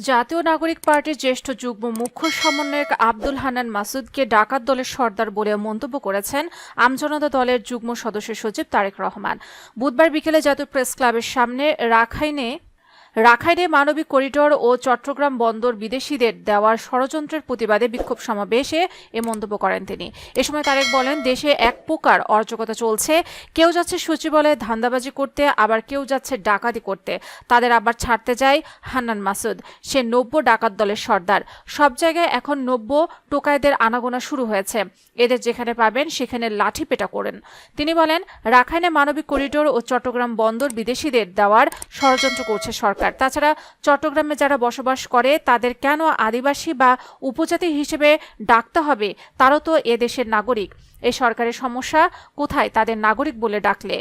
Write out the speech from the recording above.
জাতীয় নাগরিক পার্টির জ্যেষ্ঠ যুগ্ম মুখ্য সমন্বয়ক আব্দুল হান্নান মাসুদকে ডাকাত দলের সর্দার বলে মন্তব্য করেছেন আমজনতা দলের যুগ্ম সদস্য সচিব তারেক রহমান। বুধবার বিকেলে জাতীয় প্রেস ক্লাবের সামনে রাখাইনে মানবিক করিডোর ও চট্টগ্রাম বন্দর বিদেশিদের দেওয়ার ষড়যন্ত্রের প্রতিবাদে বিক্ষোভ সমাবেশে এ মন্তব্য করেন তিনি। এ সময় তারেক বলেন, দেশে এক প্রকার অরাজকতা চলছে। কেউ যাচ্ছে সচিবালয়ে ধান্দাবাজি করতে, আবার কেউ যাচ্ছে ডাকাতি করতে। তাদের আবার ছাড়তে যায় হান্নান মাসুদ। সে ৯০ ডাকাত দলের সর্দার। সব জায়গায় এখন ৯০ টোকাইদের আনাগোনা শুরু হয়েছে। এদের যেখানে পাবেন সেখানে লাঠি পেটা করেন। তিনি বলেন, রাখাইনে মানবিক করিডোর ও চট্টগ্রাম বন্দর বিদেশিদের দেওয়ার ষড়যন্ত্র করছে সরকার। তাছাড়া চট্টগ্রামে যারা বসবাস করে তাদের কেন আদিবাসী বা উপজাতি হিসেবে ডাকতে হবে? তারাও তো এ দেশের নাগরিক। এই সরকারের সমস্যা কোথায় তাদের নাগরিক বলে ডাকলে?